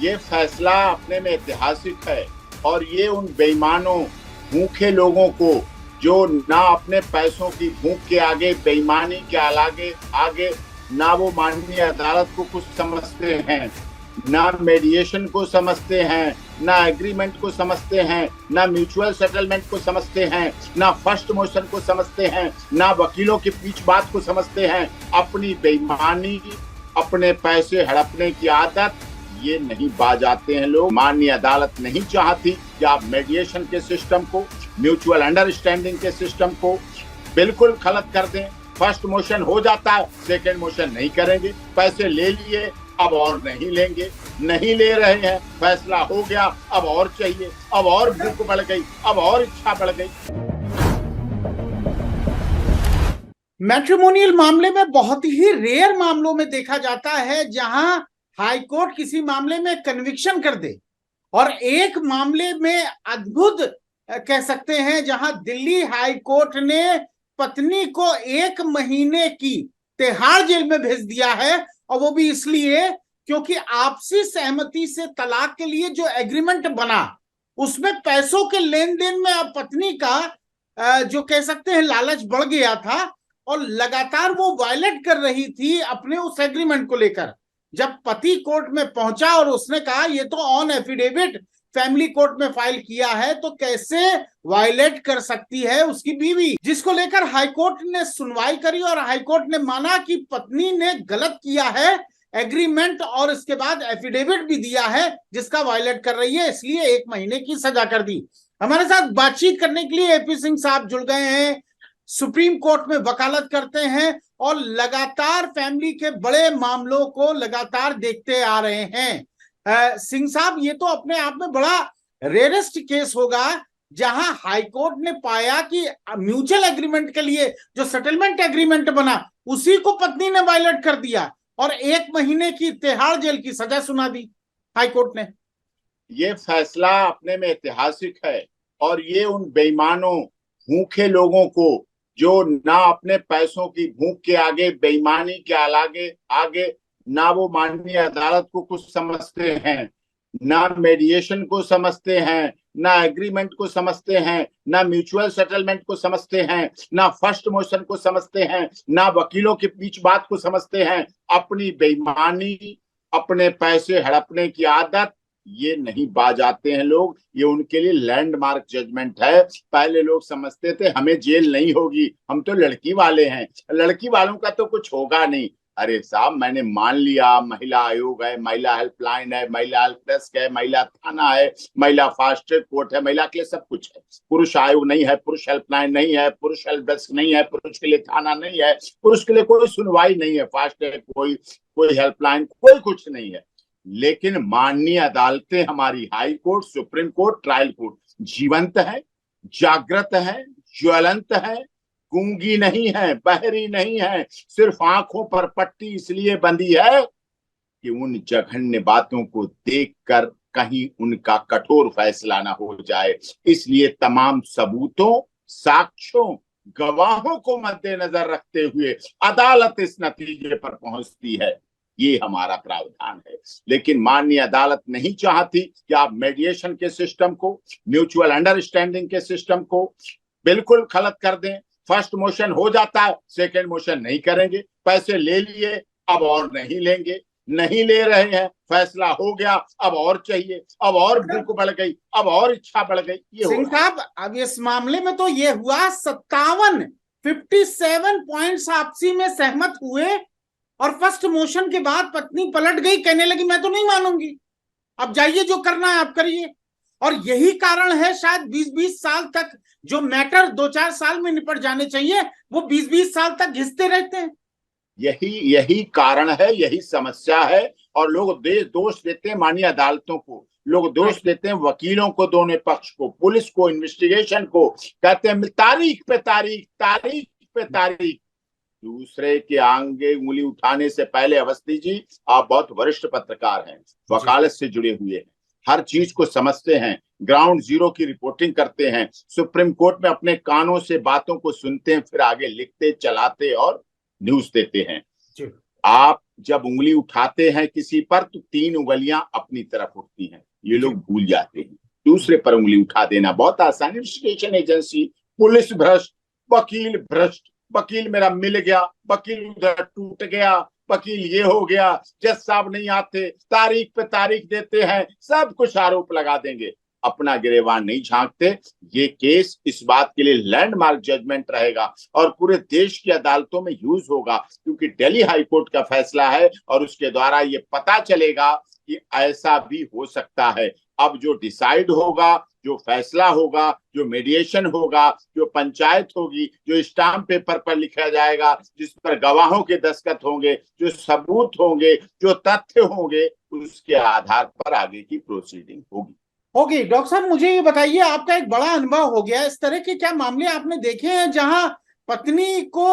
ये फैसला अपने में ऐतिहासिक है और ये उन बेईमानों भूखे लोगों को जो ना अपने पैसों की भूख के आगे, बेईमानी के आगे आगे ना वो माननीय अदालत को कुछ समझते हैं, ना मेडिएशन को समझते हैं, ना एग्रीमेंट को समझते हैं, ना म्यूचुअल सेटलमेंट को समझते हैं, ना फर्स्ट मोशन को समझते हैं, ना वकीलों की पीछ बात को समझते हैं। अपनी बेईमानी, अपने पैसे हड़पने की आदत ये नहीं बाज आते हैं लोग। माननीय अदालत नहीं चाहती कि आप मेडिएशन के सिस्टम को, म्यूचुअल अंडरस्टैंडिंग के सिस्टम को बिल्कुल खत्म कर दें। फर्स्ट मोशन हो जाता है, सेकंड मोशन नहीं करेंगे। पैसे ले लिए, अब और नहीं लेंगे, नहीं ले रहे हैं, फैसला हो गया, अब और चाहिए, अब और भूख बढ़ गई, अब और इच्छा बढ़ गई। मैट्रिमोनियल मामले में बहुत ही रेयर मामलों में देखा जाता है जहां हाई कोर्ट किसी मामले में कन्विक्शन कर दे, और एक मामले में अद्भुत कह सकते हैं जहां दिल्ली हाई कोर्ट ने पत्नी को 1 महीने की तिहाड़ जेल में भेज दिया है, और वो भी इसलिए क्योंकि आपसी सहमति से तलाक के लिए जो एग्रीमेंट बना उसमें पैसों के लेन देन में अब पत्नी का जो कह सकते हैं लालच बढ़ गया था और लगातार वो वायलेट कर रही थी अपने उस एग्रीमेंट को लेकर। जब पति कोर्ट में पहुंचा और उसने कहा ये तो ऑन एफिडेविट फैमिली कोर्ट में फाइल किया है, तो कैसे वायलेट कर सकती है उसकी बीवी, जिसको लेकर हाईकोर्ट ने सुनवाई करी और हाईकोर्ट ने माना कि पत्नी ने गलत किया है एग्रीमेंट, और इसके बाद एफिडेविट भी दिया है जिसका वायलेट कर रही है, इसलिए 1 महीने की सजा कर दी। हमारे साथ बातचीत करने के लिए एपी सिंह साहब जुड़ गए हैं। सुप्रीम कोर्ट में वकालत करते हैं और लगातार फैमिली के बड़े मामलों को लगातार देखते आ रहे हैं। सिंह साहब, ये तो अपने आप में बड़ा रेयरेस्ट केस होगा जहां हाईकोर्ट ने पाया कि म्यूचुअल एग्रीमेंट के लिए जो सेटलमेंट एग्रीमेंट बना उसी को पत्नी ने वायलेट कर दिया और 1 महीने की तिहाड़ जेल की सजा सुना दी हाईकोर्ट ने। ये फैसला अपने में ऐतिहासिक है और ये उन बेईमानों भूखे लोगों को जो ना अपने पैसों की भूख के आगे, बेईमानी के आगे ना वो माननीय अदालत को कुछ समझते हैं, ना मेडिएशन को समझते हैं, ना एग्रीमेंट को समझते हैं, ना म्यूचुअल सेटलमेंट को समझते हैं, ना फर्स्ट मोशन को समझते हैं, ना वकीलों की पीछ बात को समझते हैं। अपनी बेईमानी, अपने पैसे हड़पने की आदत ये नहीं बाज आते हैं लोग। ये उनके लिए लैंडमार्क जजमेंट है। पहले लोग समझते थे हमें जेल नहीं होगी, हम तो लड़की वाले हैं, लड़की वालों का तो कुछ होगा नहीं। अरे साहब, मैंने मान लिया महिला आयोग है, महिला हेल्पलाइन है, महिला हेल्प डेस्क है, महिला थाना है, महिला फास्ट ट्रैक कोर्ट है, महिला के लिए सब कुछ है। पुरुष आयोग नहीं है, पुरुष हेल्पलाइन नहीं है, पुरुष हेल्प डेस्क नहीं है, पुरुष के लिए थाना नहीं है, पुरुष के लिए कोई सुनवाई नहीं है, फास्ट ट्रैक कोई हेल्पलाइन, कोई कुछ नहीं है। लेकिन माननीय अदालतें हमारी, high court, supreme court, trial court जीवंत है, जागृत है, ज्वलंत है, गूंगी नहीं है, बहरी नहीं है। सिर्फ आंखों पर पट्टी इसलिए बंधी है कि उन जघन्य बातों को देखकर कहीं उनका कठोर फैसला ना हो जाए। इसलिए तमाम सबूतों, साक्ष्यों, गवाहों को मद्देनजर रखते हुए अदालत इस नतीजे पर पहुंचती है। ये हमारा प्रावधान है। लेकिन माननीय अदालत नहीं चाहती कि आप मेडिएशन के सिस्टम को, म्यूचुअल अंडरस्टैंडिंग के सिस्टम को बिल्कुल खत्म कर दें। फर्स्ट मोशन हो जाता है, सेकंड मोशन नहीं करेंगे। पैसे ले लिए, अब और नहीं लेंगे, नहीं ले रहे हैं, फैसला हो गया, अब और चाहिए, अब और भूख बढ़ गई, अब और इच्छा बढ़ गई। ये सिंह साहब, अब इस मामले में तो ये हुआ 57 पॉइंट्स आपसी में सहमत हुए और फर्स्ट मोशन के बाद पत्नी पलट गई, कहने लगी मैं तो नहीं मानूंगी, अब जाइए जो करना है आप करिए। और यही कारण है शायद 20-20 साल तक जो मैटर 2-4 साल में निपट जाने चाहिए वो 20-20 साल तक घिसते रहते हैं। यही कारण है, यही समस्या है। और लोग दोष देते हैं माननीय अदालतों को, लोग दोष देते हैं वकीलों को, दोनों पक्ष को, पुलिस को, इन्वेस्टिगेशन को। कहते हैं तारीख पे तारीख, तारीख पे तारीख। दूसरे के आगे उंगली उठाने से पहले अवस्थी जी, आप बहुत वरिष्ठ पत्रकार हैं, वकालत से जुड़े हुए हैं, हर चीज को समझते हैं, ग्राउंड जीरो की रिपोर्टिंग करते हैं, सुप्रीम कोर्ट में अपने कानों से बातों को सुनते हैं, फिर आगे लिखते, चलाते और न्यूज देते हैं। आप जब उंगली उठाते हैं किसी पर तो 3 उंगलियां अपनी तरफ उठती हैं, ये लोग भूल जाते हैं। दूसरे पर उंगली उठा देना बहुत आसान है। इन्वेस्टिगेशन एजेंसी, पुलिस भ्रष्ट, वकील भ्रष्ट, वकील मेरा मिल गया, वकील उधर टूट गया, वकील ये हो गया, जज साहब नहीं आते, तारीख पे तारीख देते हैं, सब कुछ आरोप लगा देंगे, अपना गिरेबान नहीं झांकते। ये केस इस बात के लिए लैंडमार्क जजमेंट रहेगा और पूरे देश की अदालतों में यूज होगा, क्योंकि दिल्ली हाईकोर्ट का फैसला है और उसके द्वारा ये पता चलेगा कि ऐसा भी हो सकता है। अब जो डिसाइड होगा, जो फैसला होगा, जो मीडिएशन होगा, जो पंचायत होगी, जो स्टाम्प पेपर पर लिखा जाएगा, जिस पर गवाहों के दस्तखत होंगे, जो सबूत होंगे, जो तथ्य होंगे, उसके आधार पर आगे की प्रोसीडिंग होगी। ओके डॉक्टर साहब, मुझे ये बताइए, आपका एक बड़ा अनुभव हो गया, इस तरह के क्या मामले आपने देखे हैं जहां पत्नी को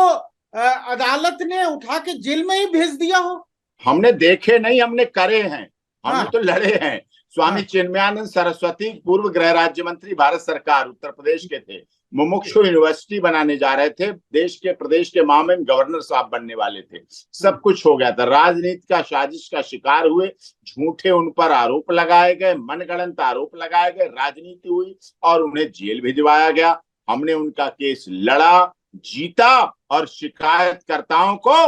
अदालत ने उठा के जेल में ही भेज दिया हो? हमने देखे नहीं, हमने करे हैं, हमने हाँ, तो लड़े हैं। स्वामी हाँ, चिन्मयानंद सरस्वती पूर्व गृह राज्य मंत्री भारत सरकार उत्तर प्रदेश के थे, मुमुक्षु यूनिवर्सिटी बनाने जा रहे थे, देश के प्रदेश के मामले में गवर्नर साहब बनने वाले थे, सब कुछ हो गया था, राजनीति का साजिश का शिकार हुए, झूठे उन पर आरोप लगाए गए, मनगढ़ंत आरोप लगाए गए, राजनीति हुई और उन्हें जेल भिजवाया गया। हमने उनका केस लड़ा, जीता और शिकायतकर्ताओं को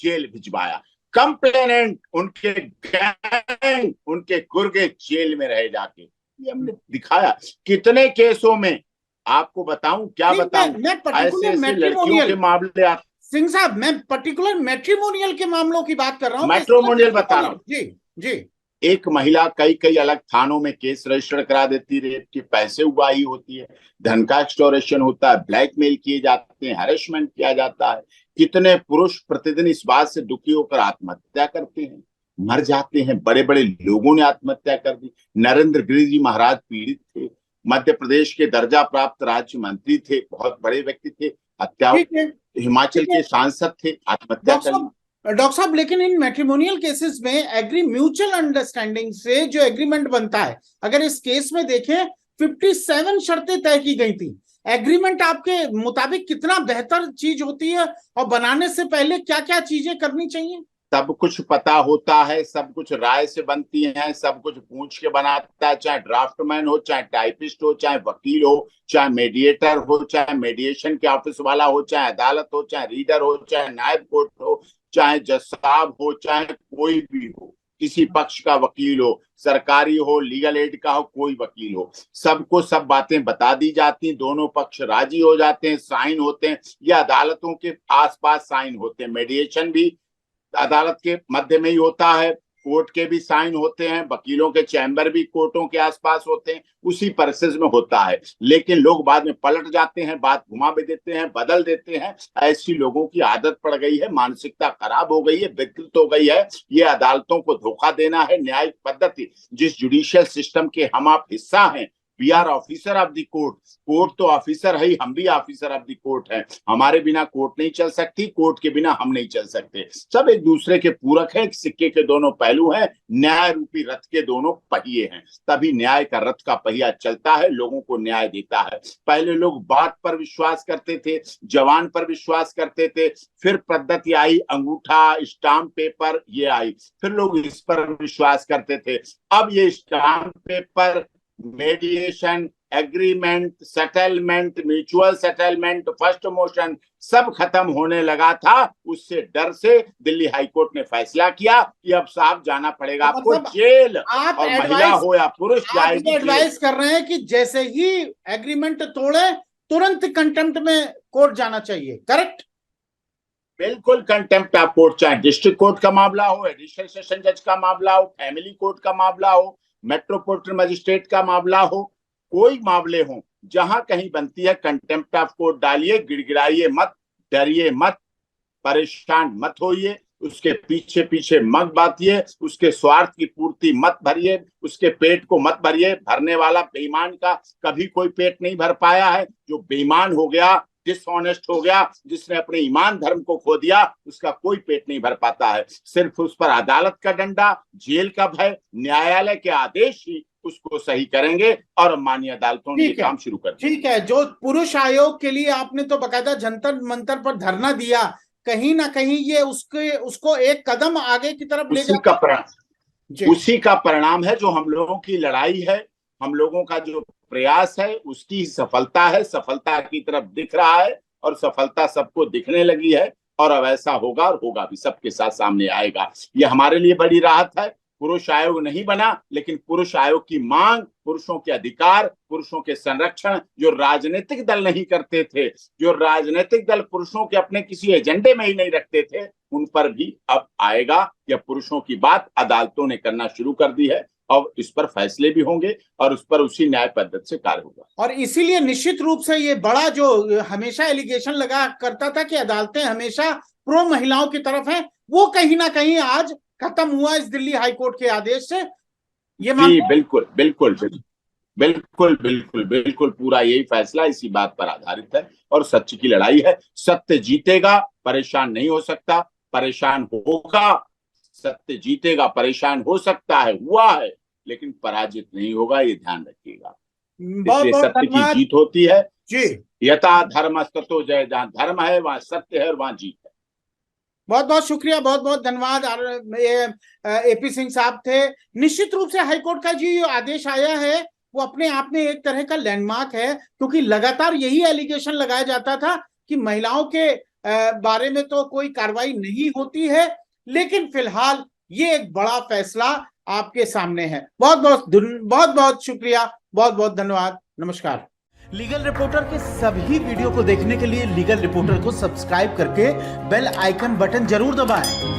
जेल भिजवाया। कंप्लेनेंट, उनके गैंग, उनके गुर्गे जेल में रहे जाके, ये हमने दिखाया। कितने केसों में आपको बताऊं, क्या बताऊं, मैं ऐसे पर्टिकुलर ऐसे लड़कियों मैट्रिमोनियल, के मामले आते। सिंह साहब, मैं पर्टिकुलर मैट्रिमोनियल के मामलों की बात कर रहा हूँ। मैट्रिमोनियल बता रहा हूं। जी, जी। एक महिला कई कई अलग थानों में केस रजिस्टर करा देती, रेप के पैसे उगाही होती है, धन का एक्सटोरेशन होता है, ब्लैकमेल किए जाते हैं, हरेसमेंट किया जाता है। कितने पुरुष प्रतिदिन इस बात से दुखी होकर आत्महत्या करते हैं, मर जाते हैं। बड़े बड़े लोगों ने आत्महत्या कर दी। नरेंद्र गिरि जी महाराज पीड़ित थे, मध्य प्रदेश के दर्जा प्राप्त राज्य मंत्री थे, बहुत बड़े व्यक्ति थे, हत्या, ठीक है, हिमाचल ठीक है के सांसद थे, आत्महत्या कर ली। डॉक्टर साहब, लेकिन इन मैट्रिमोनियल केसेस में एग्री म्यूचुअल अंडरस्टैंडिंग से जो एग्रीमेंट बनता है, अगर इस केस में देखें 57 शर्तें तय की गई थी। एग्रीमेंट आपके मुताबिक कितना बेहतर चीज होती है और बनाने से पहले क्या क्या चीजें करनी चाहिए? सब कुछ पता होता है, सब कुछ राय से बनती है, सब कुछ पूछ के बनाता है, चाहे ड्राफ्टमैन हो, चाहे टाइपिस्ट हो, चाहे वकील हो, चाहे मेडिएटर हो, चाहे मेडिएशन के ऑफिस वाला हो, चाहे अदालत हो, चाहे रीडर हो, चाहे नायब कोर्ट हो, चाहे जज साहब हो, चाहे कोई भी हो, किसी पक्ष का वकील हो, सरकारी हो, लीगल एड का हो, कोई वकील हो, सबको सब बातें बता दी जाती, दोनों पक्ष राजी हो जाते हैं, साइन होते हैं, या अदालतों के आसपास साइन होते हैं। मेडिएशन भी अदालत के मध्य में ही होता है, कोर्ट के भी साइन होते हैं, वकीलों के चैम्बर भी कोर्टों के आसपास होते हैं, उसी प्रोसेस में होता है। लेकिन लोग बाद में पलट जाते हैं, बात घुमा भी देते हैं, बदल देते हैं। ऐसी लोगों की आदत पड़ गई है, मानसिकता खराब हो गई है, विकृत हो गई है। ये अदालतों को धोखा देना है। न्यायिक पद्धति, जिस जुडिशियल सिस्टम के हम आप हिस्सा हैं, we are officer of the court, court तो ऑफिसर है ही, हम भी ऑफिसर ऑफ द कोर्ट हैं। हमारे बिना कोर्ट नहीं चल सकती, कोर्ट के बिना हम नहीं चल सकते। सब एक दूसरे के पूरक हैं, सिक्के के दोनों पहलू हैं, न्याय रूपी रथ के दोनों पहिए हैं, तभी न्याय का रथ का पहिया चलता है, लोगों को न्याय देता है। पहले लोग बात पर विश्वास करते थे, जवान पर विश्वास करते थे, फिर पद्धति आई, अंगूठा, स्टाम्प पेपर, ये आई, फिर लोग इस पर विश्वास करते थे। अब ये stamp paper, मेडिएशन, agreement, settlement, mutual settlement, first motion, सब खत्म होने लगा था। उससे डर से दिल्ली हाईकोर्ट ने फैसला किया कि अब साहब जाना पड़ेगा आपको जेल, और महिला हो या पुरुष जाएगी। एडवाइस कर रहे हैं कि जैसे ही एग्रीमेंट तोड़े तुरंत कंटेम्प्ट में कोर्ट जाना चाहिए, करेक्ट? बिल्कुल, कंटेम्प्ट ऑफ कोर्ट, चाहे डिस्ट्रिक्ट कोर्ट का मामला हो, एडिशनल सेशन जज का मामला हो, फैमिली कोर्ट का मामला हो, मेट्रोपोलिटन मजिस्ट्रेट का मामला हो, कोई मामले हो, जहां कहीं बनती है कंटेम्प्ट ऑफ कोर्ट डालिए, गिड़गिड़ाइए मत, डरिए मत, परेशान मत होइए, उसके पीछे पीछे मत बातिए, उसके स्वार्थ की पूर्ति मत भरिए, उसके पेट को मत भरिए। भरने वाला बेईमान का कभी कोई पेट नहीं भर पाया है। जो बेईमान हो गया, डिसऑनेस्ट हो गया, जिसने अपने ईमान धर्म को खो दिया, उसका कोई पेट नहीं भर पाता है। सिर्फ उस पर अदालत का डंडा, जेल का भय, न्यायालय के आदेश ही उसको सही करेंगे, और माननीय अदालतों ने ये काम शुरू कर दिया। ठीक है, जो पुरुष आयोग के लिए आपने तो बकायदा जंतर मंतर पर धरना दिया, कहीं ना कहीं ये उसको एक कदम आगे की तरफ ले जाता है। उसी का परिणाम है जो हम लोगों की लड़ाई है, हम लोगों का जो प्रयास है, उसकी सफलता है, सफलता की तरफ दिख रहा है और सफलता सबको दिखने लगी है। और अब ऐसा होगा और होगा भी, सबके साथ सामने आएगा। ये हमारे लिए बड़ी राहत है। पुरुष आयोग नहीं बना, लेकिन पुरुष आयोग की मांग, पुरुषों के अधिकार, पुरुषों के संरक्षण जो राजनीतिक दल नहीं करते थे, जो राजनीतिक दल पुरुषों के अपने किसी एजेंडे में ही नहीं रखते थे, उन पर भी अब आएगा। यह पुरुषों की बात अदालतों ने करना शुरू कर दी है और इस पर फैसले भी होंगे और उस पर उसी न्याय पद्धति से कार्य होगा। और इसीलिए निश्चित रूप से ये बड़ा जो हमेशा एलिगेशन लगा करता था कि अदालतें हमेशा प्रो महिलाओं की तरफ हैं, वो कहीं ना कहीं आज खत्म हुआ इस दिल्ली हाईकोर्ट के आदेश से। ये जी बिल्कुल बिल्कुल बिल्कुल बिल्कुल बिल्कुल बिल्कुल पूरा यही फैसला इसी बात पर आधारित है और सत्य की लड़ाई है। सत्य जीतेगा, परेशान नहीं हो सकता, परेशान होगा। सत्य जीतेगा, परेशान हो सकता है, हुआ है, लेकिन पराजित नहीं होगा, ये ध्यान रखिएगा। इसलिए सत्य की जीत होती है जी। यथा धर्म ततो जय। जहां धर्म है वहां सत्य है और वहां जीत है। बहुत बहुत शुक्रिया, बहुत बहुत धन्यवाद। एपी सिंह साहब थे। निश्चित रूप से हाईकोर्ट का जो आदेश आया है वो अपने आप में एक तरह का लैंडमार्क है, क्योंकि लगातार यही एलिगेशन लगाया जाता था कि महिलाओं के बारे में तो कोई कार्रवाई नहीं होती है, लेकिन फिलहाल ये एक बड़ा फैसला आपके सामने है। बहुत बहुत शुक्रिया, बहुत बहुत धन्यवाद। नमस्कार। लीगल रिपोर्टर के सभी वीडियो को देखने के लिए लीगल रिपोर्टर को सब्सक्राइब करके बेल आइकन बटन जरूर दबाएं।